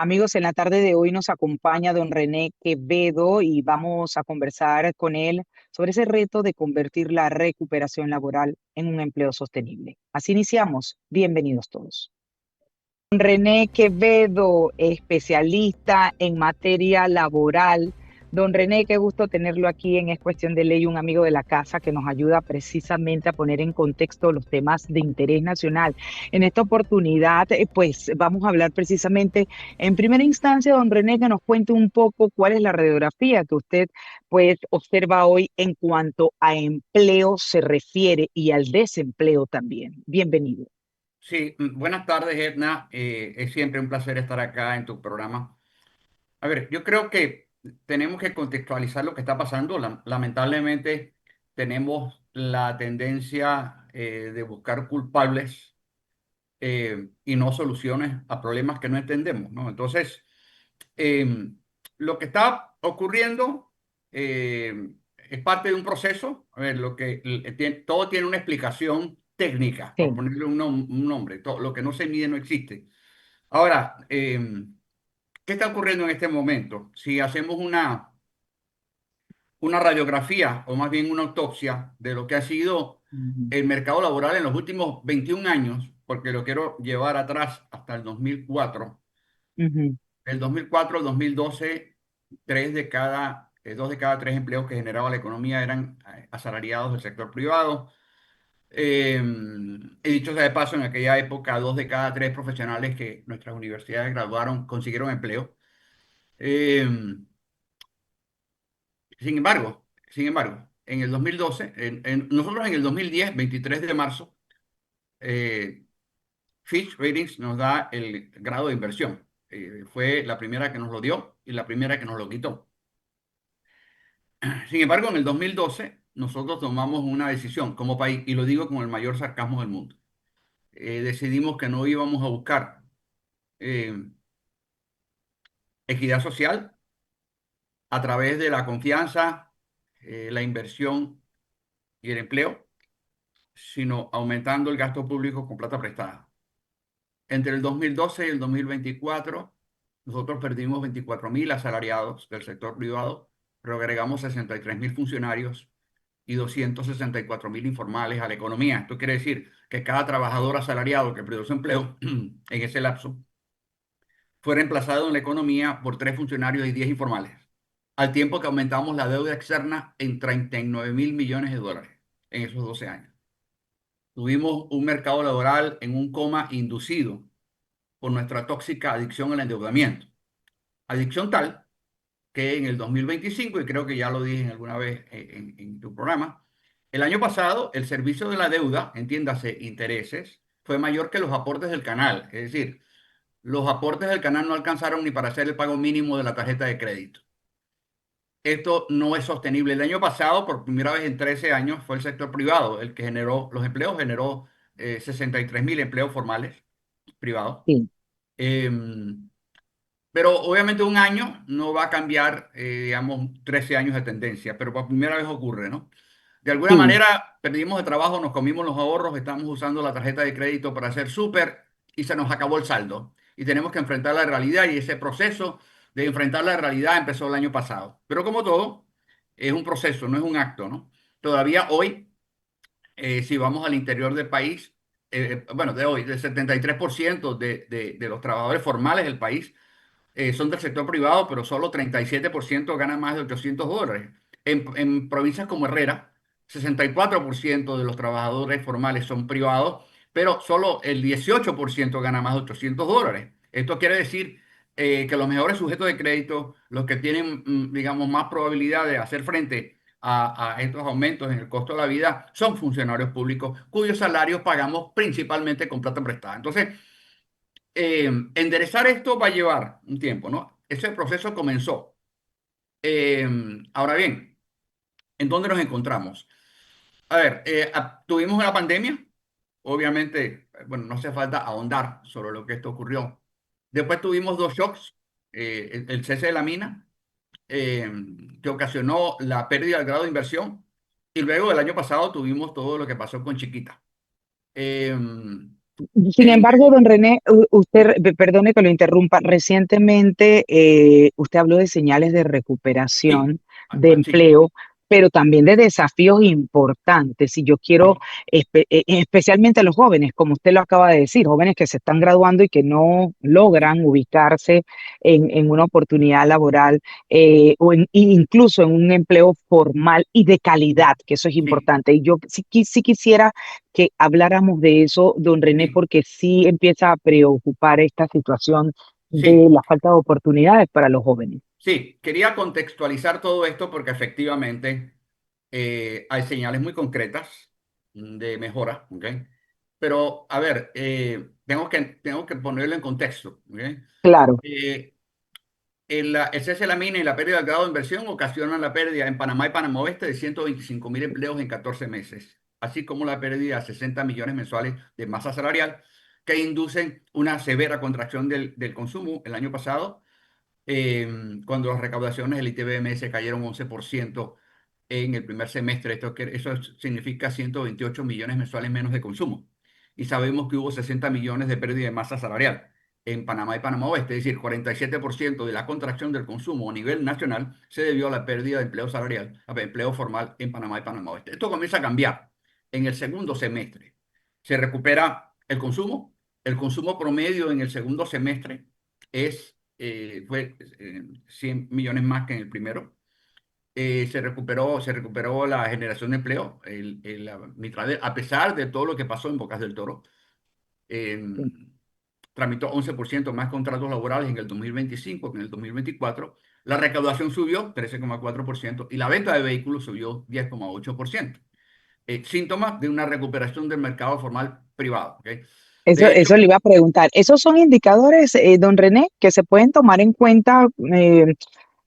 Amigos, en la tarde de hoy nos acompaña don René Quevedo y vamos a conversar con él sobre ese reto de convertir la recuperación laboral en un empleo sostenible. Así iniciamos. Bienvenidos todos. Don René Quevedo, especialista en materia laboral. Don René, qué gusto tenerlo aquí en Es Cuestión de Ley, un amigo de la casa que nos ayuda precisamente a poner en contexto los temas de interés nacional. En esta oportunidad, pues vamos a hablar precisamente, en primera instancia, don René, que nos cuente un poco cuál es la radiografía que usted pues observa hoy en cuanto a empleo se refiere y al desempleo también. Bienvenido. Sí, buenas tardes, Edna. Es siempre un placer estar acá en tu programa. A ver, yo creo que tenemos que contextualizar lo que está pasando. Lamentablemente tenemos la tendencia de buscar culpables y no soluciones a problemas que no entendemos, ¿no? Entonces, eh, lo que está ocurriendo es parte de un proceso. A ver, todo tiene una explicación técnica, por Sí. ponerle un nombre. Todo, lo que no se mide no existe. Ahora, ¿qué está ocurriendo en este momento? Si hacemos una radiografía o más bien una autopsia de lo que ha sido Ujú, el mercado laboral en los últimos 21 años, porque lo quiero llevar atrás hasta el 2004. ujú, Del 2004 al 2012, dos de cada tres empleos que generaba la economía eran asalariados del sector privado. He dicho sea de paso, en aquella época, dos de cada tres profesionales que nuestras universidades graduaron consiguieron empleo. Eh, sin embargo, en el 2012, nosotros en el 2010, 23 de marzo, eh, Fitch Ratings nos da el grado de inversión. Fue la primera que nos lo dio y la primera que nos lo quitó. Sin embargo, en el 2012 nosotros tomamos una decisión como país, y lo digo con el mayor sarcasmo del mundo. Decidimos que no íbamos a buscar eh, equidad social a través de la confianza, la inversión y el empleo, sino aumentando el gasto público con plata prestada. Entre el 2012 y el 2024, nosotros perdimos 24.000 asalariados del sector privado, pero agregamos 63.000 funcionarios y 264.000 informales a la economía. Esto quiere decir que cada trabajador asalariado que perdió su empleo en ese lapso fue reemplazado en la economía por 3 funcionarios y 10 informales, al tiempo que aumentamos la deuda externa en 39.000 millones de dólares en esos 12 años. Tuvimos un mercado laboral en un coma inducido por nuestra tóxica adicción al endeudamiento. Adicción tal que en el 2025, y creo que ya lo dije alguna vez en tu programa, el año pasado el servicio de la deuda, entiéndase, intereses, fue mayor que los aportes del canal. Es decir, los aportes del canal no alcanzaron ni para hacer el pago mínimo de la tarjeta de crédito. Esto no es sostenible. El año pasado, por primera vez en 13 años, fue el sector privado el que generó los empleos, generó 63.000 empleos formales privados. sí, Em, Pero obviamente un año no va a cambiar, digamos, 13 años de tendencia, pero por primera vez ocurre, ¿no? De alguna sí, manera perdimos de trabajo, nos comimos los ahorros, estamos usando la tarjeta de crédito para hacer súper y se nos acabó el saldo. Y tenemos que enfrentar la realidad y ese proceso de enfrentar la realidad empezó el año pasado. Pero como todo, es un proceso, no es un acto, ¿no? Todavía hoy, si vamos al interior del país, bueno, de hoy, del 73% de los trabajadores formales del país son del sector privado, pero solo 37% ganan más de $800. En provincias como Herrera, 64% de los trabajadores formales son privados, pero solo el 18% gana más de $800. Esto quiere decir que los mejores sujetos de crédito, los que tienen, digamos, más probabilidad de hacer frente a estos aumentos en el costo de la vida, son funcionarios públicos cuyos salarios pagamos principalmente con plata prestada. Entonces, enderezar esto va a llevar un tiempo, ¿no? Ese proceso comenzó. Eh, Ahora bien, ¿en dónde nos encontramos? A ver, tuvimos una pandemia, obviamente, bueno, no hace falta ahondar sobre lo que esto ocurrió. Después tuvimos dos shocks, el cese de la mina, eh, que ocasionó la pérdida del grado de inversión, y luego el año pasado tuvimos todo lo que pasó con Chiquita. Eh, Sin embargo, don René, usted, perdone que lo interrumpa, recientemente usted habló de señales de Sí, recuperación de sí, empleo, pero también de desafíos importantes. Y yo quiero, sí, especialmente a los jóvenes, como usted lo acaba de decir, jóvenes que se están graduando y que no sí, logran ubicarse en una oportunidad laboral incluso en un empleo formal y de calidad, que eso es sí, importante. Y yo sí quisiera que habláramos de eso, don René, sí, porque sí empieza a preocupar esta situación de sí. la falta de oportunidades para los jóvenes. Sí, quería contextualizar todo esto porque efectivamente hay señales muy concretas de mejora, ¿ok? Pero, a ver, tengo que ponerlo en contexto, ¿ok? Claro, Eh, el cese de la mina y la pérdida del grado de inversión ocasionan la pérdida en Panamá y Panamá Oeste de 125.000 empleos en 14 meses, así como la pérdida de 60 millones mensuales de masa salarial que inducen una severa contracción del consumo el año pasado cuando las recaudaciones del ITBMS cayeron 11% en el primer semestre. Eso significa 128 millones mensuales menos de consumo. Y sabemos que hubo 60 millones de pérdida de masa salarial en Panamá y Panamá Oeste, es decir, 47% de la contracción del consumo a nivel nacional se debió a la pérdida de empleo salarial, a empleo formal en Panamá y Panamá Oeste. Esto comienza a cambiar en el segundo semestre. Se recupera el consumo promedio en el segundo semestre fue 100 millones más que en el primero. Se recuperó la generación de empleo, Mitradel, a pesar de todo lo que pasó en Bocas del Toro. eh, Tramitó 11% más contratos laborales en el 2025 que en el 2024. La recaudación subió 13,4% y la venta de vehículos subió 10,8%. Síntomas de una recuperación del mercado formal privado. ¿Ok? De hecho, eso le iba a preguntar. ¿Esos son indicadores, don René, que se pueden tomar en cuenta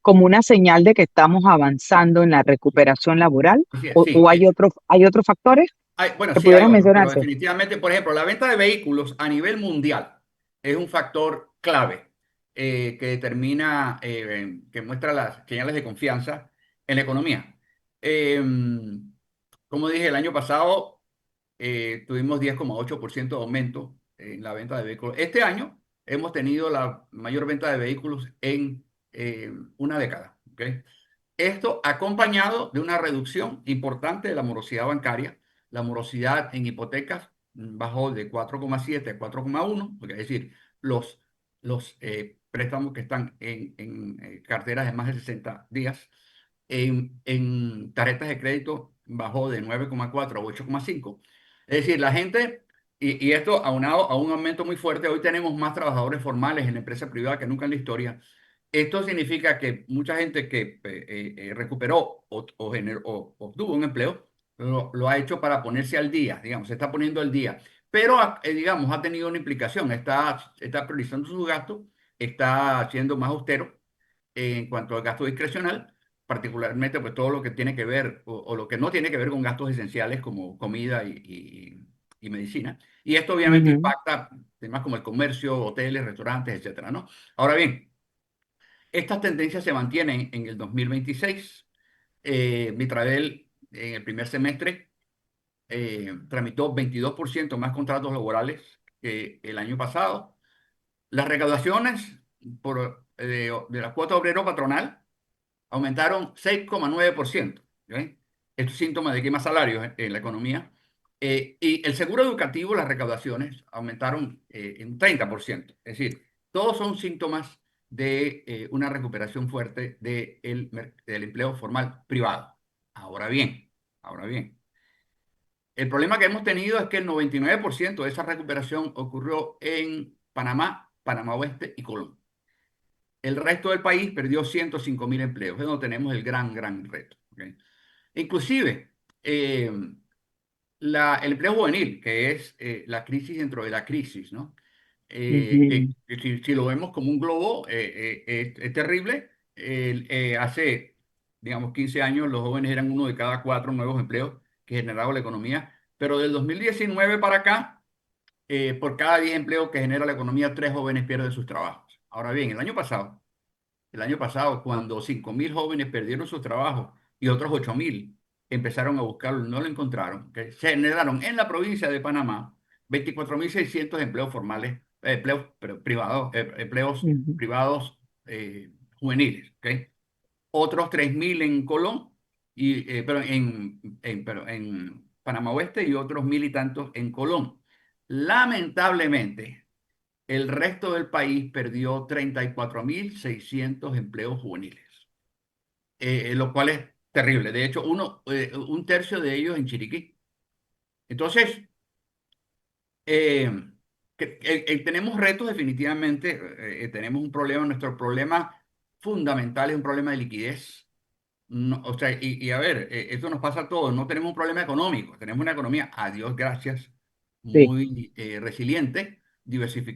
como una señal de que estamos avanzando en la recuperación laboral? sí, O sí, hay otros factores bueno, que sí hay pudieran otros, pero mencionarse? definitivamente, por ejemplo, la venta de vehículos a nivel mundial es un factor clave que determina, que muestra las señales de confianza en la economía. Eh, Como dije, el año pasado tuvimos 10,8% de aumento en la venta de vehículos. Este año hemos tenido la mayor venta de vehículos en una década. ¿Ok? Esto acompañado de una reducción importante de la morosidad bancaria. La morosidad en hipotecas bajó de 4,7 a 4,1, es decir, los préstamos que están en carteras de más de 60 días. En tarjetas de crédito bajó de 9,4 a 8,5. Es decir, la gente, y esto aunado a un aumento muy fuerte, hoy tenemos más trabajadores formales en la empresa privada que nunca en la historia. Esto significa que mucha gente que recuperó o obtuvo un empleo lo ha hecho para ponerse al día, digamos, se está poniendo al día. Pero, digamos, ha tenido una implicación, está priorizando sus gastos, está siendo más austero en cuanto al gasto discrecional, particularmente pues todo lo que tiene que ver o lo que no tiene que ver con gastos esenciales como comida y medicina. Y esto obviamente Ujú. impacta temas como el comercio, hoteles, restaurantes, etcétera, ¿no? Ahora bien, estas tendencias se mantienen en el 2026. Mitradel en el primer semestre tramitó 22% más contratos laborales que el año pasado. Las recaudaciones de la cuota obrero patronal aumentaron 6,9%. ¿Ok? Esto es síntoma de que hay más salarios en la economía. Y el seguro educativo, las recaudaciones aumentaron en 30%. Es decir, todos son síntomas de una recuperación fuerte del empleo formal privado. Ahora bien, ahora bien, el problema que hemos tenido es que el 99% de esa recuperación ocurrió en Panamá, Panamá Oeste y Colón. El resto del país perdió 105.000 empleos. Es donde tenemos el gran reto. ¿Ok? Inclusive, eh, el empleo juvenil, que es la crisis dentro de la crisis, ¿no? Ujú. Que si lo vemos como un globo, es terrible. Hace, digamos, 15 años los jóvenes eran uno de cada cuatro nuevos empleos que generaba la economía, pero del 2019 para acá, por cada 10 empleos que genera la economía, 3 jóvenes pierden sus trabajos. Ahora bien, el año pasado, cuando 5.000 jóvenes perdieron sus trabajos y otros 8.000 empezaron a buscarlo y no lo encontraron, que se generaron en la provincia de Panamá 24.600 empleos formales, empleos ujú, privados juveniles, ¿ok? Otros 3.000 en Colón, pero en Panamá Oeste y otros mil y tantos en Colón. Lamentablemente, el resto del país perdió 34.600 empleos juveniles, lo cual es terrible. De hecho, un tercio de ellos en Chiriquí. Entonces, eh, tenemos retos definitivamente, tenemos un problema, nuestro problema fundamental es un problema de liquidez. No, o sea, y a ver, esto nos pasa a todos, no tenemos un problema económico, tenemos una economía, a Dios gracias, sí, muy resiliente,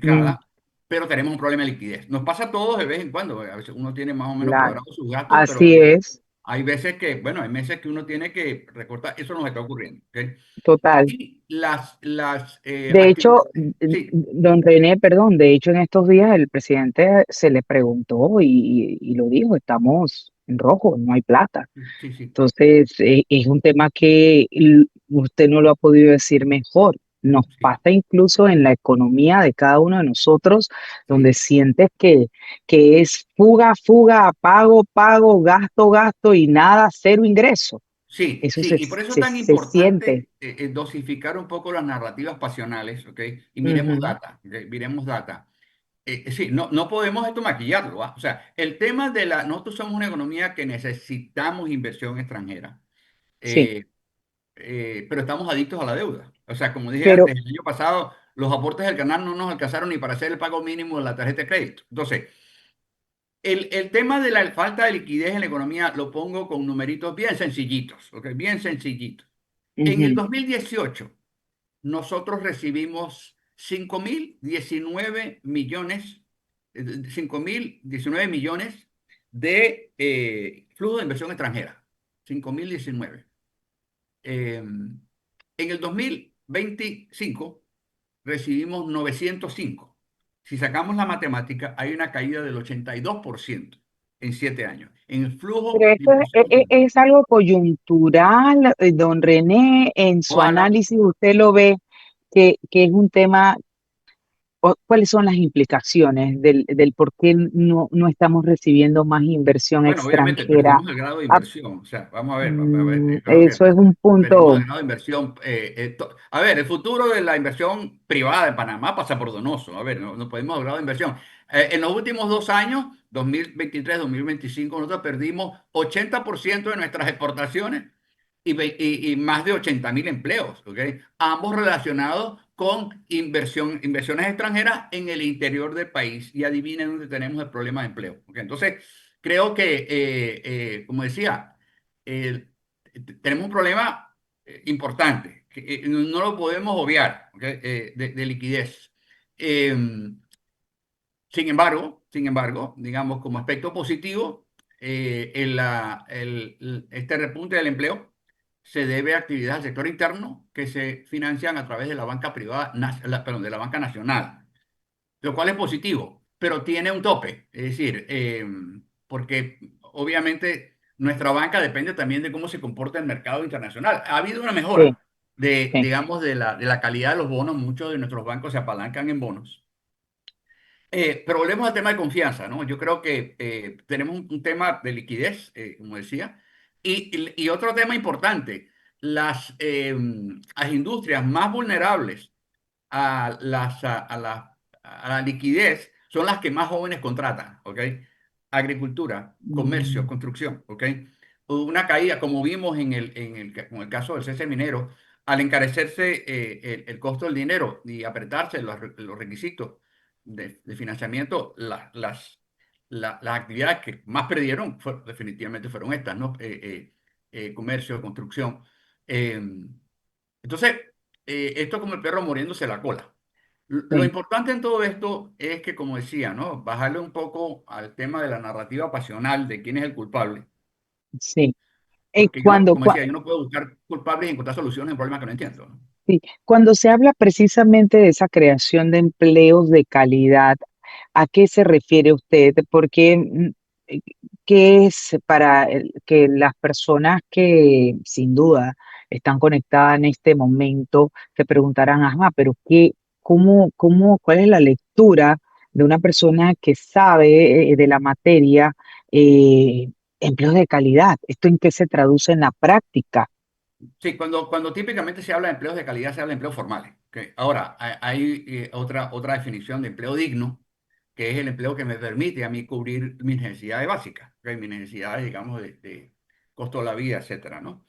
mm, diversificada, pero tenemos un problema de liquidez. Nos pasa a todos de vez en cuando, a veces uno tiene más o menos claro. cuadrados sus gastos, pero Así es, hay veces que, bueno, hay meses que uno tiene que recortar, eso nos está ocurriendo, ¿ok? total. Y las De hecho, actividades, sí, don René, perdón, de hecho en estos días el presidente se le preguntó y lo dijo, estamos en rojo, no hay plata. sí, sí, Entonces, es un tema que usted no lo ha podido decir mejor. Nos sí, pasa incluso en la economía de cada uno de nosotros, donde sí. sientes que es fuga, fuga, pago, pago, gasto, gasto y nada, cero ingreso. Sí, Eso sí, y por eso es tan se siente. importante dosificar un poco las narrativas pasionales, ¿ok? Y miremos Ujú, data, ¿ok? Miremos data. Sí, no podemos esto maquillarlo, ¿va? O sea, el tema nosotros somos una economía que necesitamos inversión extranjera, sí, eh, pero estamos adictos a la deuda. O sea, como dije pero antes, el año pasado los aportes del canal no nos alcanzaron ni para hacer el pago mínimo de la tarjeta de crédito. Entonces, el tema de la falta de liquidez en la economía lo pongo con numeritos bien sencillitos, ¿ok? Bien sencillitos. En el ujú, 2018 nosotros recibimos 5.019 millones, 5.019 millones de flujo de inversión extranjera. 5.019. En el 2025 recibimos 905. Si sacamos la matemática, hay una caída del 82% en 7 años, en el pero flujo de esto inversión extranjera. es algo coyuntural, don René, en su Ojalá. análisis usted lo ve que es un tema. ¿Cuáles son las implicaciones del por qué no estamos recibiendo más inversión Bueno, obviamente extranjera? perdimos el grado de Ah, inversión. O sea, vamos a ver, yo creo que eso es un perdimos punto, el grado de inversión. A ver, el futuro de la inversión privada en Panamá pasa por Donoso. A ver, no podemos hablar de inversión. En los últimos 2 años, 2023, 2025, nosotros perdimos 80% de nuestras exportaciones y más de 80.000 empleos, ¿ok? Ambos relacionados con inversiones extranjeras en el interior del país. Y adivinen dónde tenemos el problema de empleo, ¿ok? Entonces, creo que, como decía, eh, tenemos un problema importante, que no lo podemos obviar, ¿ok? De liquidez. Eh, sin embargo, digamos, como aspecto positivo, este repunte del empleo se debe a actividades del sector interno que se financian a través de la banca privada, perdón, de la banca nacional, lo cual es positivo, pero tiene un tope. Es decir, porque obviamente nuestra banca depende también de cómo se comporta el mercado internacional. Ha habido una sí, mejora sí, digamos, de la calidad de los bonos. Muchos de nuestros bancos se apalancan en bonos. Pero volvemos al tema de confianza, ¿no? Yo creo que tenemos un tema de liquidez, como decía, y otro tema importante, las industrias más vulnerables a la liquidez son las que más jóvenes contratan, ¿ok? Agricultura, comercio, mm, construcción, ¿ok? Hubo una caída, como vimos con el caso del cese minero, al encarecerse el costo del dinero y apretarse los requisitos de financiamiento, las actividades que más perdieron definitivamente fueron estas, ¿no? Comercio, construcción. Entonces, esto como el perro muriéndose la cola. Lo sí, importante en todo esto es que, como decía, ¿no? Bajarle un poco al tema de la narrativa pasional de quién es el culpable. sí. Porque yo no, como decía, yo no puedo buscar culpables y encontrar soluciones en problemas que no entiendo, ¿no? Sí, cuando se habla precisamente de esa creación de empleos de calidad, ¿a qué se refiere usted? Porque, eh, ¿qué es para que las personas que sin duda están conectadas en este momento se preguntarán, ajá, pero cuál es la lectura de una persona que sabe de la materia, eh, empleos de calidad? ¿Esto en qué se traduce en la práctica? Sí, cuando típicamente se habla de empleos de calidad, se habla de empleos formales. ¿Ok? Ahora, hay otra definición de empleo digno, que es el empleo que me permite a mí cubrir mis necesidades básicas, ¿ok? Mis necesidades, digamos, de costo de la vida, etcétera, ¿no?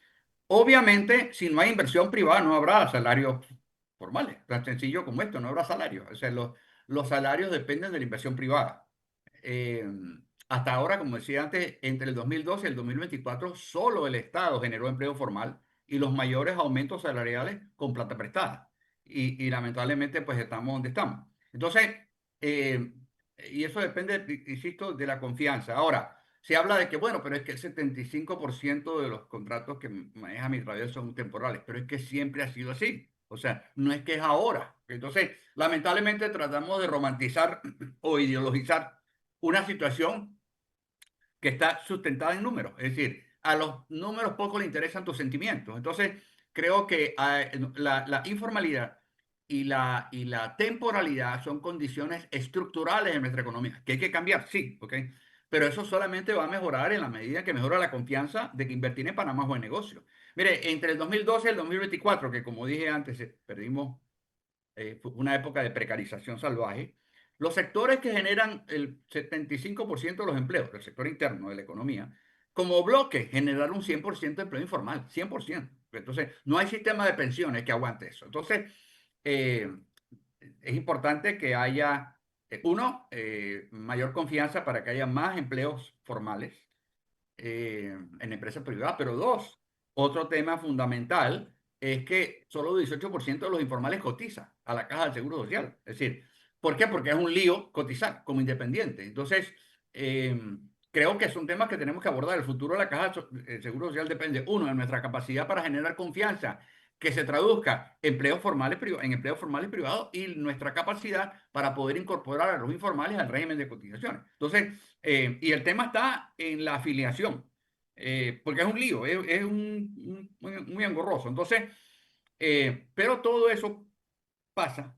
Obviamente, si no hay inversión privada, no habrá salarios formales. Tan sencillo como esto, no habrá salarios. O sea, los salarios dependen de la inversión privada. Eh, Hasta ahora, como decía antes, entre el 2012 y el 2024, solo el Estado generó empleo formal y los mayores aumentos salariales con plata prestada. Y lamentablemente, pues estamos donde estamos. Entonces, eh, y eso depende, insisto, de la confianza. Ahora, se habla de que, bueno, pero es que el 75% de los contratos que maneja mi trabajo son temporales, pero es que siempre ha sido así. O sea, no es que es ahora. Entonces, lamentablemente tratamos de romantizar o ideologizar una situación que está sustentada en números. Es decir, a los números poco le interesan tus sentimientos. Entonces, creo que la informalidad y la temporalidad son condiciones estructurales en nuestra economía, que hay que cambiar, sí, ¿ok? Pero eso solamente va a mejorar en la medida que mejora la confianza de que invertir en Panamá es buen negocio. Mire, entre el 2012 y el 2024, que como dije antes, perdimos fue una época de precarización salvaje, los sectores que generan el 75% de los empleos, el sector interno de la economía, como bloque generaron un 100% de empleo informal, 100%. Entonces, no hay sistema de pensiones que aguante eso. Entonces, eh, es importante que haya, uno, mayor confianza para que haya más empleos formales en empresas privadas, pero dos, otro tema fundamental es que solo 18% de los informales cotiza a la Caja del Seguro Social. Es decir, ¿por qué? Porque es un lío cotizar como independiente. Entonces, eh, creo que son temas que tenemos que abordar. El futuro de la Caja del Seguro Social depende, uno, de nuestra capacidad para generar confianza que se traduzca en empleos formales privados y nuestra capacidad para poder incorporar a los informales al régimen de cotizaciones. Entonces, y el tema está en la afiliación, porque es un lío, es muy engorroso. Entonces, pero todo eso pasa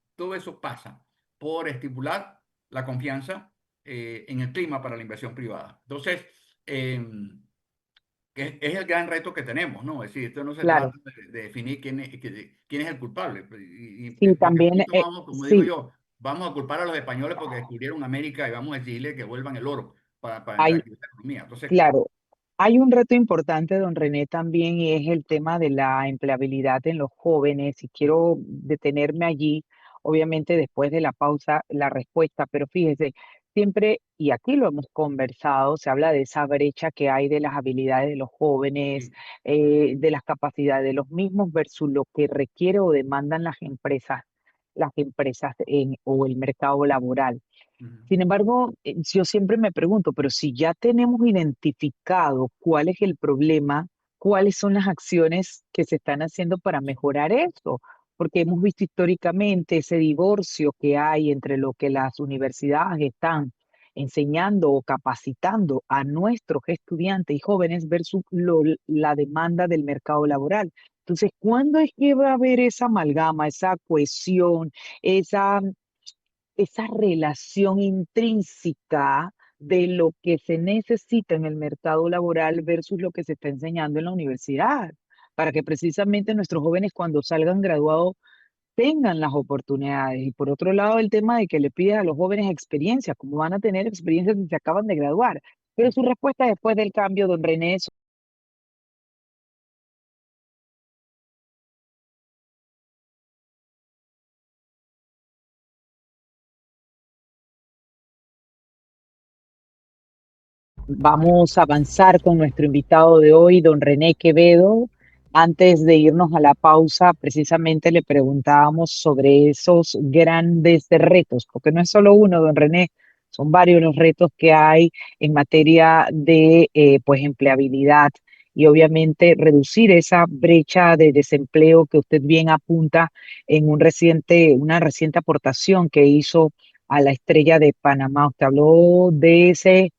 por estipular la confianza en el clima para la inversión privada. Entonces, eh, es el gran reto que tenemos, ¿no? Es decir, esto no se Claro, trata de definir quién es el culpable, sí, porque también, pronto vamos, como digo sí, yo, vamos a culpar a los españoles porque descubrieron América y vamos a decirle que vuelvan el oro para hay, reactivar la economía. Entonces, claro, hay un reto importante, don René, también, y es el tema de la empleabilidad en los jóvenes, y quiero detenerme allí, obviamente después de la pausa, la respuesta, pero fíjese, siempre, y aquí lo hemos conversado, se habla de esa brecha que hay de las habilidades de los jóvenes, sí, de las capacidades de los mismos versus lo que requiere o demandan las empresas o el mercado laboral. ujú, Sin embargo, yo siempre me pregunto, pero si ya tenemos identificado cuál es el problema, ¿cuáles son las acciones que se están haciendo para mejorar eso? Porque hemos visto históricamente ese divorcio que hay entre lo que las universidades están enseñando o capacitando a nuestros estudiantes y jóvenes versus la demanda del mercado laboral. Entonces, ¿cuándo es que va a haber esa amalgama, esa cohesión, esa relación intrínseca de lo que se necesita en el mercado laboral versus lo que se está enseñando en la universidad, para que precisamente nuestros jóvenes cuando salgan graduados tengan las oportunidades? Y por otro lado, el tema de que le pides a los jóvenes experiencia, cómo van a tener experiencia si se acaban de graduar. Pero sí. su respuesta después del cambio, don René. Vamos a avanzar con nuestro invitado de hoy, don René Quevedo. Antes de irnos a la pausa, precisamente le preguntábamos sobre esos grandes retos, porque no es solo uno, don René, son varios los retos que hay en materia de pues empleabilidad y obviamente reducir esa brecha de desempleo que usted bien apunta en una reciente aportación que hizo a la Estrella de Panamá. Usted habló de ese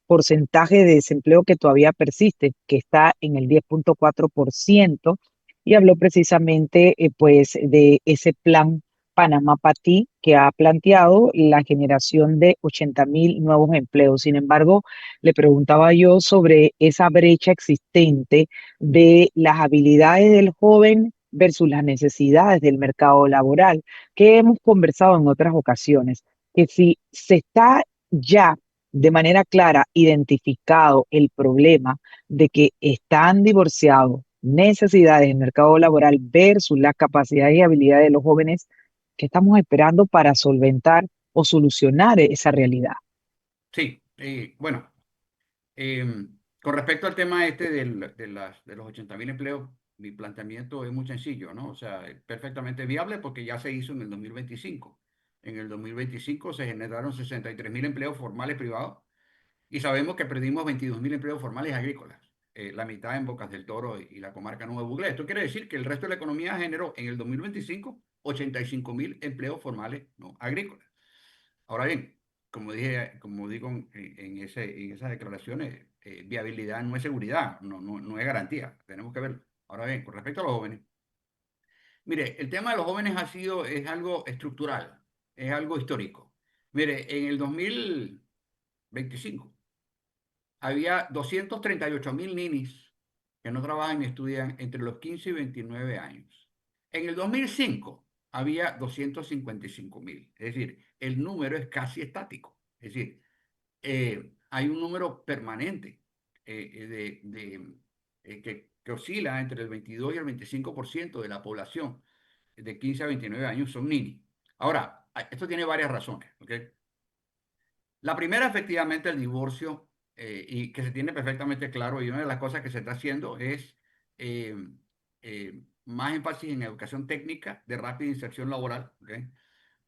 porcentaje de desempleo que todavía persiste, que está en el 10,4%, y habló precisamente pues de ese plan Panamá para ti que ha planteado la generación de 80.000 nuevos empleos. Sin embargo, le preguntaba yo sobre esa brecha existente de las habilidades del joven versus las necesidades del mercado laboral, que hemos conversado en otras ocasiones, que si se está ya de manera clara identificado el problema de que están divorciados necesidades del mercado laboral versus las capacidades y habilidades de los jóvenes, que estamos esperando para solventar o solucionar esa realidad. Sí, bueno, con respecto al tema este de los 80.000 empleos, mi planteamiento es muy sencillo, ¿no? O sea, es perfectamente viable porque ya se hizo en el 2025. En el 2025 se generaron 63.000 empleos formales privados y sabemos que perdimos 22.000 empleos formales agrícolas, la mitad en Bocas del Toro y la comarca Nuevo Buglé. Esto quiere decir que el resto de la economía generó en el 2025 85.000 empleos formales no agrícolas. Ahora bien, como dije, como digo en esas declaraciones, viabilidad no es seguridad, no es garantía. Tenemos que verlo. Ahora bien, con respecto a los jóvenes, mire, el tema de los jóvenes es algo estructural, es algo histórico. Mire, en el 2025 había 238.000 ninis que no trabajan ni estudian entre los 15 y 29 años. En el 2005 había 255.000, es decir, el número es casi estático, es decir, hay un número permanente que oscila entre el 22 y el 25% de la población de 15 a 29 años son ninis. Ahora, esto tiene varias razones, ¿ok? La primera, efectivamente, el divorcio, y que se tiene perfectamente claro, y una de las cosas que se está haciendo es eh, más énfasis en educación técnica de rápida inserción laboral. ¿Ok?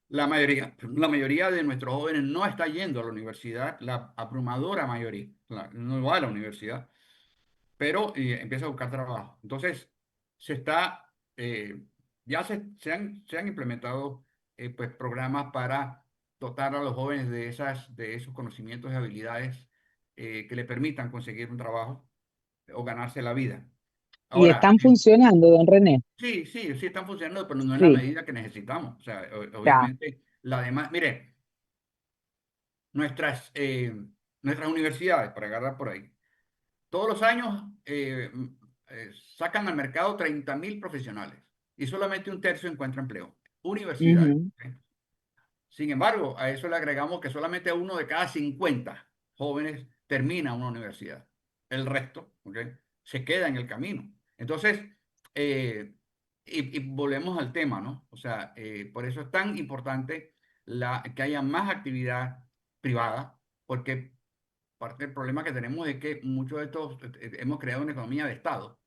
La mayoría de nuestros jóvenes no está yendo a la universidad, la abrumadora mayoría no va a la universidad, pero empieza a buscar trabajo. Entonces, se está, ya se han implementado pues, programas para dotar a los jóvenes de esos conocimientos y habilidades que le permitan conseguir un trabajo o ganarse la vida. Y Ahora, están funcionando, don René. sí, sí, sí están funcionando, pero no en la Sí, medida que necesitamos. O sea, ya. obviamente, la demás, mire, nuestras, eh, nuestras universidades, para agarrar por ahí, todos los años sacan al mercado 30.000 profesionales y solamente un tercio encuentra empleo. Universidades. Ujú. ¿Ok? Sin embargo, a eso le agregamos que solamente uno de cada 50 jóvenes termina una universidad. El resto, ¿ok? Se queda en el camino. Entonces, eh, y volvemos al tema, ¿no? O sea, por eso es tan importante que haya más actividad privada, porque parte del problema que tenemos es que muchos de estos hemos creado una economía de Estado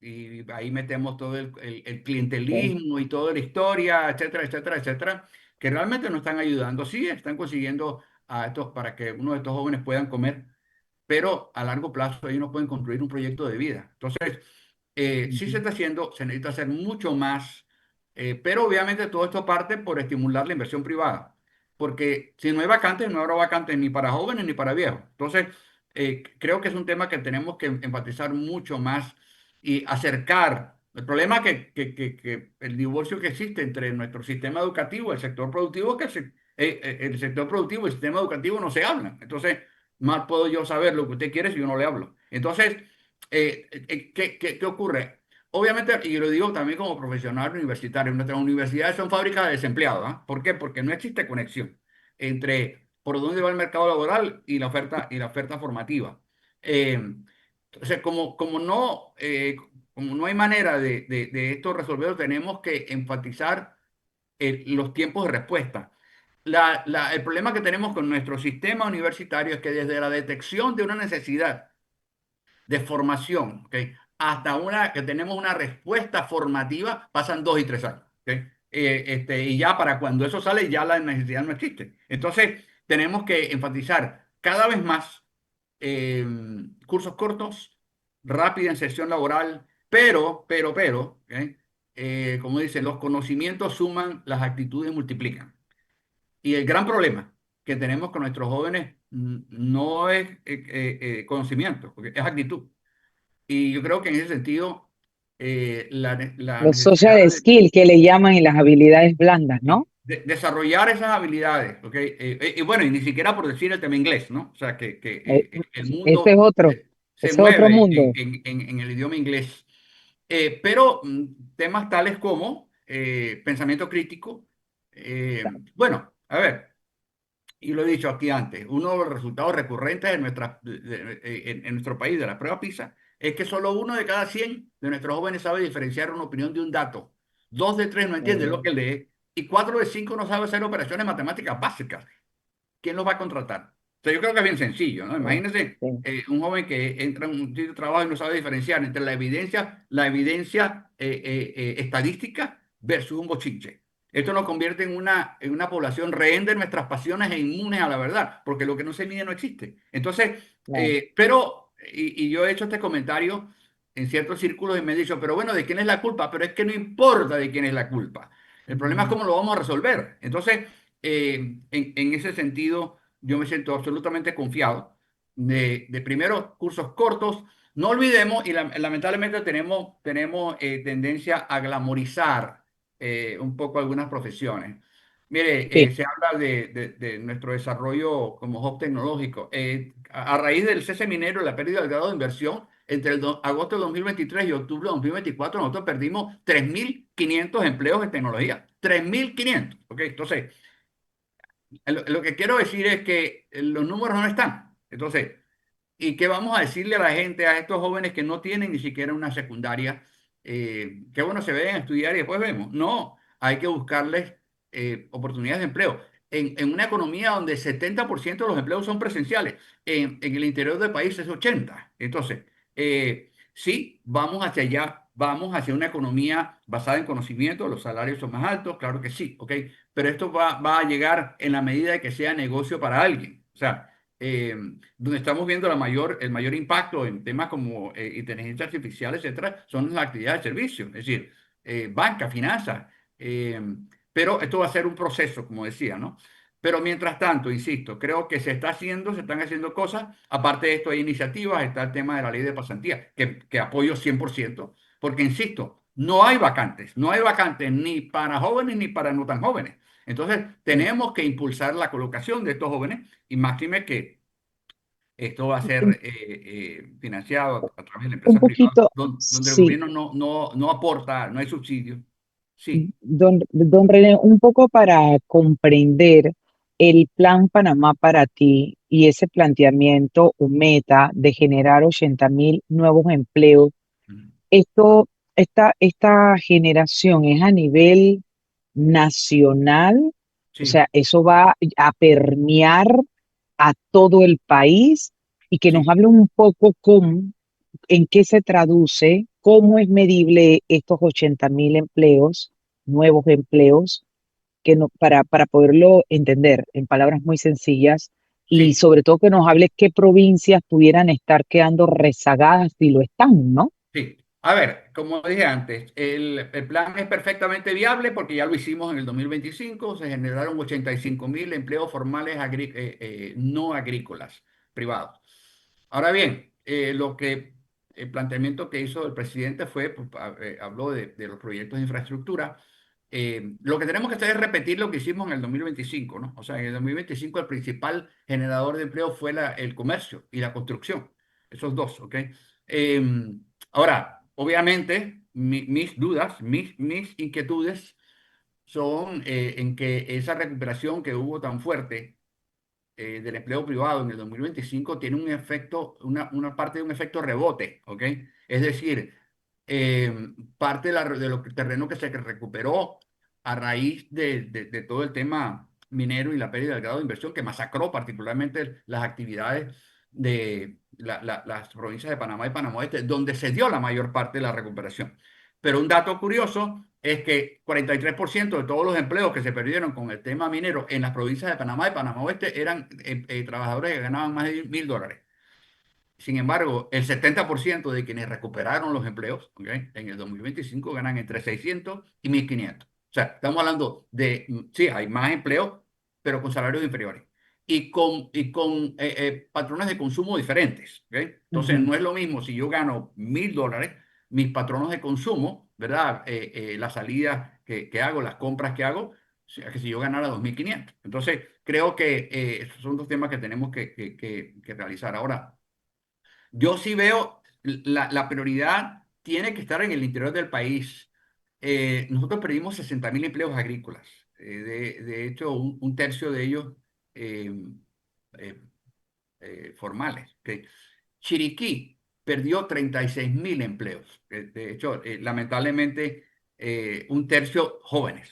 y ahí metemos todo el Sí. clientelismo y toda la historia, etcétera, etcétera, etcétera, que realmente no están ayudando. Sí, están consiguiendo a estos para que uno de estos jóvenes puedan comer, pero a largo plazo ellos no pueden construir un proyecto de vida. Entonces, sí se Ujú. está haciendo, se necesita hacer mucho más, pero obviamente todo esto parte por estimular la inversión privada, porque si no hay vacantes, no habrá vacantes ni para jóvenes ni para viejos. Entonces, creo que es un tema que tenemos que enfatizar mucho más y acercar. El problema que el divorcio que existe entre nuestro sistema educativo y el sector productivo, el sector productivo y el sistema educativo no se hablan. Entonces, más puedo yo saber lo que usted quiere si yo no le hablo. Entonces, ¿qué ocurre? Obviamente, y lo digo también como profesional universitario, nuestras universidades son fábricas de desempleados. ¿Ah? ¿Por qué? Porque no existe conexión entre por dónde va el mercado laboral y la oferta formativa. Entonces, como no hay manera de esto resolverlo, tenemos que enfatizar los tiempos de respuesta. El problema que tenemos con nuestro sistema universitario es que desde la detección de una necesidad de formación, ¿ok? Hasta que tenemos una respuesta formativa, pasan 2 y 3 años. ¿Ok? Y ya para cuando eso sale, ya la necesidad no existe. Entonces, tenemos que enfatizar cada vez más eh, cursos cortos, rápida inserción laboral, pero, ¿ok? Como dicen, los conocimientos suman, las actitudes multiplican. Y el gran problema que tenemos con nuestros jóvenes no es conocimiento, porque es actitud. Y yo creo que en ese sentido, la Los necesidad social skills que le llaman y las habilidades blandas, ¿no? de desarrollar esas habilidades, ¿ok? Y bueno, y ni siquiera por decir el tema inglés, ¿no? O sea, Eh, el Ese es mundo otro, se ese es otro mueve mundo. en el idioma inglés. Pero temas tales como pensamiento crítico, bueno, a ver, y lo he dicho aquí antes, uno de los resultados recurrentes en nuestro país de la prueba PISA es que solo uno de cada 100 de nuestros jóvenes sabe diferenciar una opinión de un dato. Dos de tres no entienden lo Eh, que lee y cuatro de cinco no sabe hacer operaciones matemáticas básicas. ¿Quién los va a contratar? O sea, yo creo que es bien sencillo, ¿no? eh, Imagínense sí, un joven que entra en un sitio de trabajo y no sabe diferenciar entre la evidencia estadística versus un bochinche. Esto nos convierte en una población rehén de nuestras pasiones e inmunes a la verdad, porque lo que no se mide no existe. Entonces, claro. y yo he hecho este comentario en ciertos círculos y me he dicho, pero bueno, ¿de quién es la culpa? Pero es que no importa de quién es la culpa. El problema es Mm, cómo lo vamos a resolver. Entonces, en ese sentido, yo me siento absolutamente confiado de primero cursos cortos. No olvidemos, y lamentablemente tenemos tendencia a glamorizar un poco algunas profesiones. Mire, sí, se habla de nuestro desarrollo como hub tecnológico. A raíz del cese minero y la pérdida del grado de inversión, entre agosto de 2023 y octubre de 2024, nosotros perdimos 3.500 empleos en tecnología. 3.500. ¿Ok? Entonces, lo que quiero decir es que los números no están. Entonces, ¿y qué vamos a decirle a la gente, a estos jóvenes que no tienen ni siquiera una secundaria? Que bueno, se ven a estudiar y después vemos. No, hay que buscarles oportunidades de empleo. En una economía donde 70% de los empleos son presenciales, en el interior del país es 80%. Entonces, sí, vamos hacia allá, vamos hacia una economía basada en conocimiento, los salarios son más altos, claro que sí, ¿ok? Pero esto va a llegar en la medida de que sea negocio para alguien. O sea, donde estamos viendo el mayor impacto en temas como inteligencia artificial, etcétera, son las actividades de servicio, es decir, banca, finanzas. eh, pero esto va a ser un proceso, como decía, ¿no? Pero mientras tanto, insisto, creo que se están haciendo cosas. Aparte de esto, hay iniciativas, está el tema de la ley de pasantía, que apoyo 100%, porque, insisto, no hay vacantes ni para jóvenes ni para no tan jóvenes. Entonces, sí. tenemos que impulsar la colocación de estos jóvenes y máxime que esto va a Un, ser financiado a través de la un empresa privada, poquito, donde el sí. gobierno no aporta, no hay subsidio. Sí, Don René, un poco para comprender el plan Panamá para ti y ese planteamiento o meta de generar 80.000 nuevos empleos. mm, Esto, esta generación es a nivel nacional, o sí, sea, eso va a permear a todo el país y que nos sí, hable un poco en qué se traduce, cómo es medible estos 80.000 empleos, nuevos empleos, que no, para poderlo entender en palabras muy sencillas y sí, sobre todo que nos hable qué provincias pudieran estar quedando rezagadas si lo están, ¿no? sí. A ver, como dije antes, el plan es perfectamente viable porque ya lo hicimos en el 2025. Se generaron 85.000 empleos formales no agrícolas privados. Ahora bien, el planteamiento que hizo el presidente fue, pues, habló de los proyectos de infraestructura. Lo que tenemos que hacer es repetir lo que hicimos en el 2025, ¿no? O sea, en el 2025 el principal generador de empleo fue el comercio y la construcción, esos dos, ¿ok? Eh, Ahora, obviamente, mis dudas, mis inquietudes son en que esa recuperación que hubo tan fuerte del empleo privado en el 2025 tiene un efecto, una parte de un efecto rebote, ¿ok? Es decir, parte de los terrenos que se recuperó a raíz de todo el tema minero y la pérdida del grado de inversión que masacró particularmente las actividades de las provincias de Panamá y Panamá Oeste, donde se dio la mayor parte de la recuperación. Pero un dato curioso es que 43% de todos los empleos que se perdieron con el tema minero en las provincias de Panamá y Panamá Oeste eran trabajadores que ganaban más de $1.000. Sin embargo, el 70% de quienes recuperaron los empleos, ¿ok?, en el 2025 ganan entre 600 y 1.500. O sea, estamos hablando de, sí, hay más empleos, pero con salarios inferiores. y con patrones de consumo diferentes. ¿Ok? Entonces, Ujú. no es lo mismo si yo gano $1,000, mis patronos de consumo, ¿verdad? Las salidas que hago, las compras que hago, que si yo ganara 2.500. Entonces, creo que esos son dos temas que tenemos que realizar. Ahora, yo sí veo la prioridad tiene que estar en el interior del país. Nosotros perdimos 60.000 empleos agrícolas. De hecho, un tercio de ellos eh, eh, formales. ¿Ok? Chiriquí perdió 36.000 empleos. De hecho, lamentablemente, un tercio jóvenes.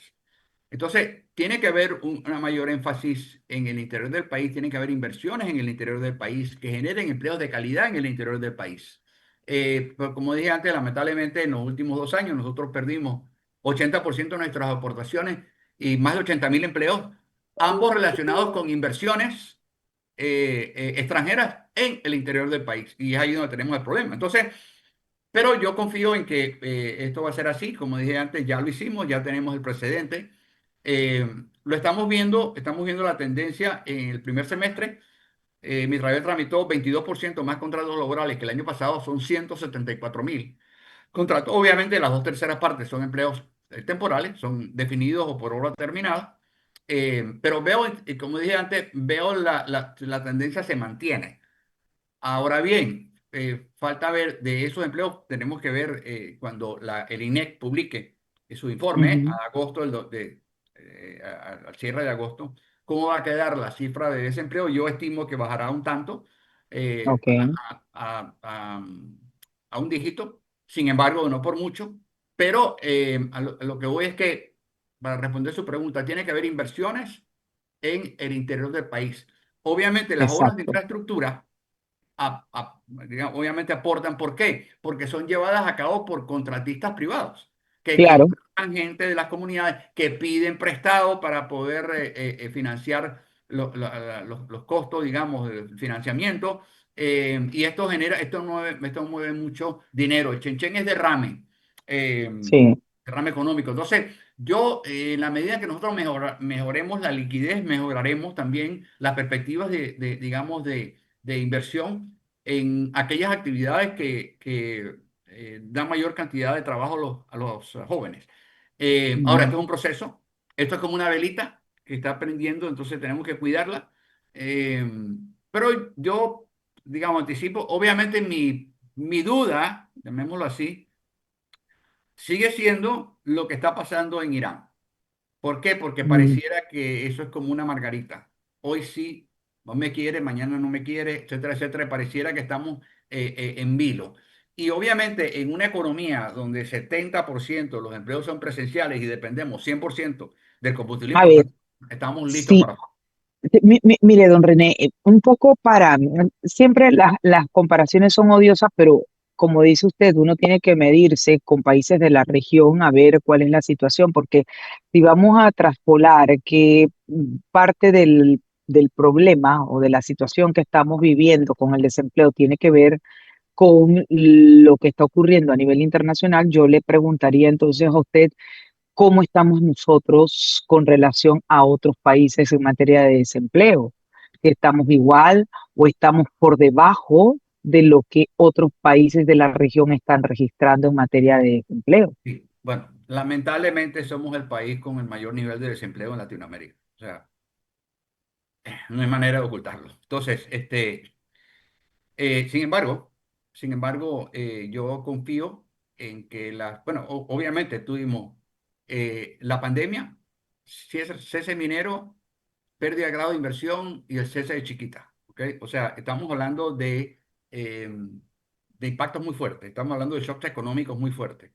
Entonces, tiene que haber una mayor énfasis en el interior del país, tiene que haber inversiones en el interior del país que generen empleos de calidad en el interior del país. Pero como dije antes, lamentablemente en los últimos 2 años nosotros perdimos 80% de nuestras aportaciones y más de 80.000 empleos, ambos relacionados con inversiones extranjeras en el interior del país. Y es ahí donde tenemos el problema. Entonces, pero yo confío en que esto va a ser así. Como dije antes, ya lo hicimos, ya tenemos el precedente. Eh, lo estamos viendo la tendencia en el primer semestre. Mitravel tramitó 22% más contratos laborales que el año pasado, son 174.000 contratos. Obviamente, las dos terceras partes son empleos temporales, son definidos o por obra terminada. Pero veo, y como dije antes, veo la tendencia se mantiene. Ahora bien, falta ver de esos empleos, tenemos que ver cuando el INEC publique su informe Ujú. a agosto, al cierre de agosto, cómo va a quedar la cifra de desempleo. Yo estimo que bajará un tanto Ok, a un dígito, sin embargo, no por mucho, pero a lo que voy es que, para responder su pregunta, tiene que haber inversiones en el interior del país. Obviamente, las obras de exacto. infraestructura obviamente aportan. ¿Por qué? Porque son llevadas a cabo por contratistas privados que Claro, contratan gente de las comunidades que piden prestado para poder financiar los costos, digamos, del financiamiento. Y esto mueve mucho dinero. El Chenchen es eh, sí. derrame económico. Entonces, yo, en la medida que nosotros mejoremos la liquidez, mejoraremos también las perspectivas digamos, de inversión en aquellas actividades que dan mayor cantidad de trabajo a los jóvenes. Ahora, esto Ujú. es un proceso, esto es como una velita que está prendiendo, entonces tenemos que cuidarla. Eh, pero yo, digamos, anticipo, obviamente mi duda, llamémoslo así, sigue siendo lo que está pasando en Irán. ¿Por qué? Porque Mm. pareciera que eso es como una margarita. Hoy sí, no me quiere, mañana no me quiere, etcétera, etcétera. Pareciera que estamos en vilo. Y obviamente en una economía donde 70% de los empleos son presenciales y dependemos 100% del combustible A ver, importado, estamos listos sí. para... Mire, don René, un poco siempre las comparaciones son odiosas, pero como dice usted, uno tiene que medirse con países de la región a ver cuál es la situación, porque si vamos a traspolar que parte del problema o de la situación que estamos viviendo con el desempleo tiene que ver con lo que está ocurriendo a nivel internacional, yo le preguntaría entonces a usted cómo estamos nosotros con relación a otros países en materia de desempleo. ¿Estamos igual o estamos por debajo de lo que otros países de la región están registrando en materia de desempleo? Sí. Bueno, lamentablemente somos el país con el mayor nivel de desempleo en Latinoamérica. O sea, no hay manera de ocultarlo. Entonces, sin embargo, yo confío en que bueno, obviamente tuvimos la pandemia, cese minero, pérdida de grado de inversión y el cese de Chiquita. ¿Ok? O sea, estamos hablando de impactos muy fuertes, estamos hablando de shocks económicos muy fuertes.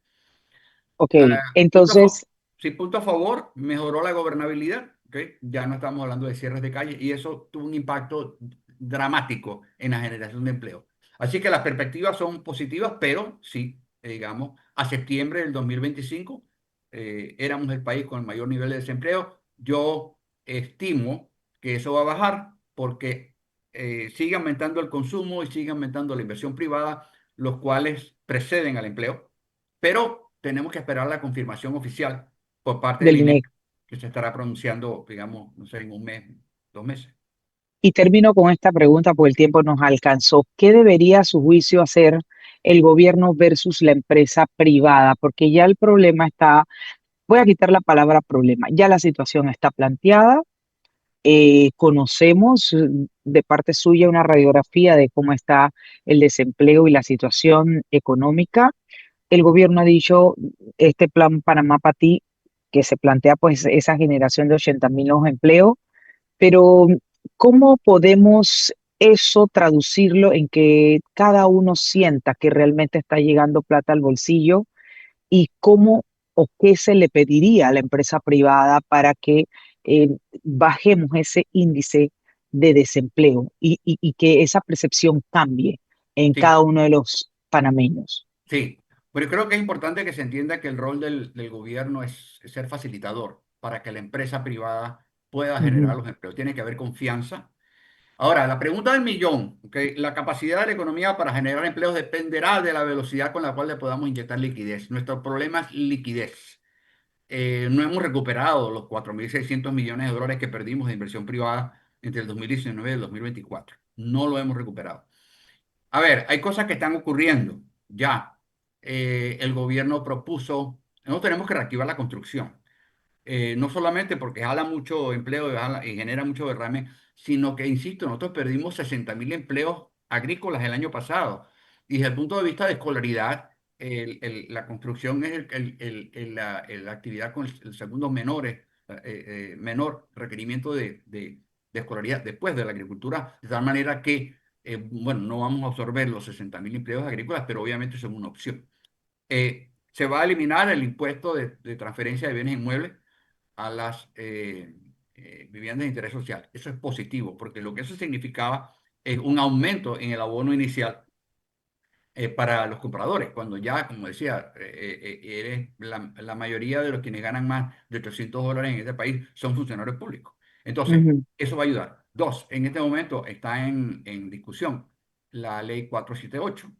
Ok, Punto a entonces, sí, punto a favor, mejoró la gobernabilidad, ¿ok? Ya no estamos hablando de cierres de calle y eso tuvo un impacto dramático en la generación de empleo. Así que las perspectivas son positivas, pero sí, digamos, a septiembre del 2025 éramos el país con el mayor nivel de desempleo. Yo estimo que eso va a bajar porque sigue aumentando el consumo y sigue aumentando la inversión privada, los cuales preceden al empleo, pero tenemos que esperar la confirmación oficial por parte del del INEC, INEC. que se estará pronunciando, digamos, no sé, en un mes, 2 meses. Y termino con esta pregunta, porque el tiempo nos alcanzó. ¿Qué debería, a su juicio, hacer el gobierno versus la empresa privada? Porque ya el problema está, voy a quitar la palabra problema, ya la situación está planteada. Conocemos de parte suya una radiografía de cómo está el desempleo y la situación económica. El gobierno ha dicho este plan Panamá para ti, que se plantea pues esa generación de 80.000 nuevos empleos, pero ¿cómo podemos eso traducirlo en que cada uno sienta que realmente está llegando plata al bolsillo y cómo o qué se le pediría a la empresa privada para que eh, bajemos ese índice de desempleo y que esa percepción cambie en Sí, cada uno de los panameños? sí. Pero creo que es importante que se entienda que el rol del gobierno es ser facilitador para que la empresa privada pueda generar Ujú, los empleos. Tiene que haber confianza. Ahora, la pregunta del millón, ¿ok? La capacidad de la economía para generar empleos dependerá de la velocidad con la cual le podamos inyectar liquidez. Nuestro problema es liquidez. No hemos recuperado los 4.600 millones de dólares que perdimos de inversión privada entre el 2019 y el 2024. No lo hemos recuperado. A ver, hay cosas que están ocurriendo ya. El gobierno propuso, no tenemos que reactivar la construcción, no solamente porque jala mucho empleo y genera mucho derrame, sino que, insisto, nosotros perdimos 60.000 empleos agrícolas el año pasado. Y desde el punto de vista de escolaridad, la construcción es la actividad con el segundo menor requerimiento de escolaridad después de la agricultura, de tal manera que, bueno, no vamos a absorber los 60.000 empleos agrícolas, pero obviamente son una opción. Se va a eliminar el impuesto de transferencia de bienes inmuebles a las viviendas de interés social. Eso es positivo, porque lo que eso significaba es un aumento en el abono inicial para los compradores, cuando ya, como decía, eres la mayoría de los quienes ganan más de $800 en este país son funcionarios públicos. Entonces, ujú, eso va a ayudar. Dos, en este momento está en discusión la ley 478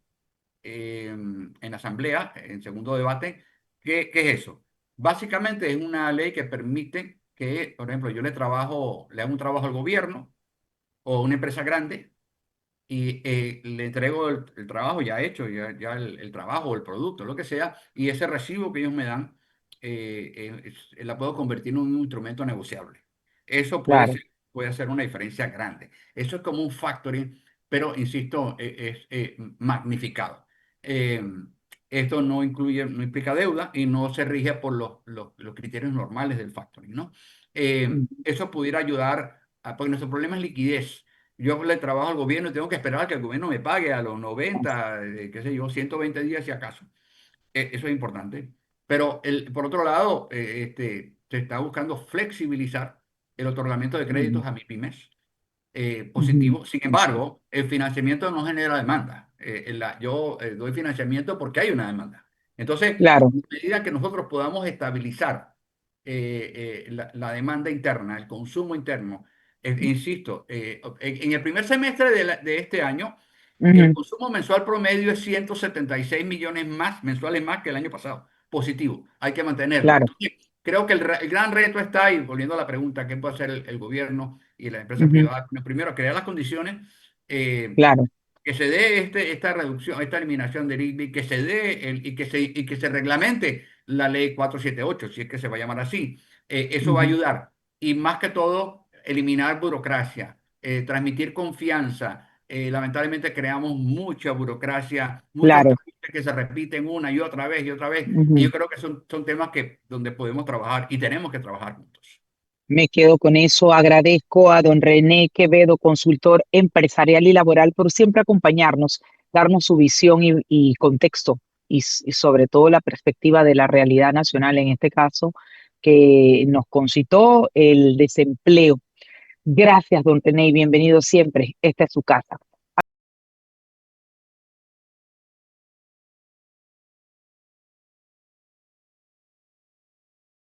en asamblea, en segundo debate. ¿Qué es eso? Básicamente es una ley que permite que, por ejemplo, yo le hago un trabajo al gobierno o a una empresa grande y le entrego el trabajo ya hecho, ya el trabajo o el producto, lo que sea, y ese recibo que ellos me dan, la puedo convertir en un instrumento negociable. Eso claro. puede hacer una diferencia grande. Eso es como un factoring, pero insisto, es magnificado. Eh, Esto no implica deuda y no se rige por los criterios normales del factoring, ¿no? Ujú, Eso pudiera ayudar, porque nuestro problema es liquidez. Yo le trabajo al gobierno y tengo que esperar que el gobierno me pague a los 90, qué sé yo, 120 días si acaso. Eso es importante. Pero por otro lado, se está buscando flexibilizar el otorgamiento de ujú, créditos a MIPYMES ujú. positivo. Sin Eso, embargo, el financiamiento no genera demanda. Yo doy financiamiento porque hay una demanda. Entonces, claro. a medida que nosotros podamos estabilizar la demanda interna, el consumo interno, insisto, en el primer semestre de este año, el Ujú, consumo mensual promedio es 176 millones más mensuales más que el año pasado. Positivo, hay que mantenerlo. claro. Entonces, creo que el gran reto está ahí, volviendo a la pregunta, ¿qué puede hacer el gobierno y la empresa Ujú, privada? Bueno, primero, crear las condiciones eh, claro. que se dé esta reducción, esta eliminación del IBI, que se dé y que se reglamente la ley 478 si es que se va a llamar así. Eso va a Ujú, ayudar. Y más que todo, eliminar burocracia, transmitir confianza. Lamentablemente creamos mucha burocracia, muchos claro. trámites que se repiten una y otra vez, y yo Ujú. creo que son temas donde podemos trabajar y tenemos que trabajar juntos. Me quedo con eso. Agradezco a don René Quevedo, consultor empresarial y laboral, por siempre acompañarnos, darnos su visión y contexto y sobre todo la perspectiva de la realidad nacional, en este caso, que nos concitó el desempleo. Gracias, don René, y bienvenido siempre. Esta es su casa.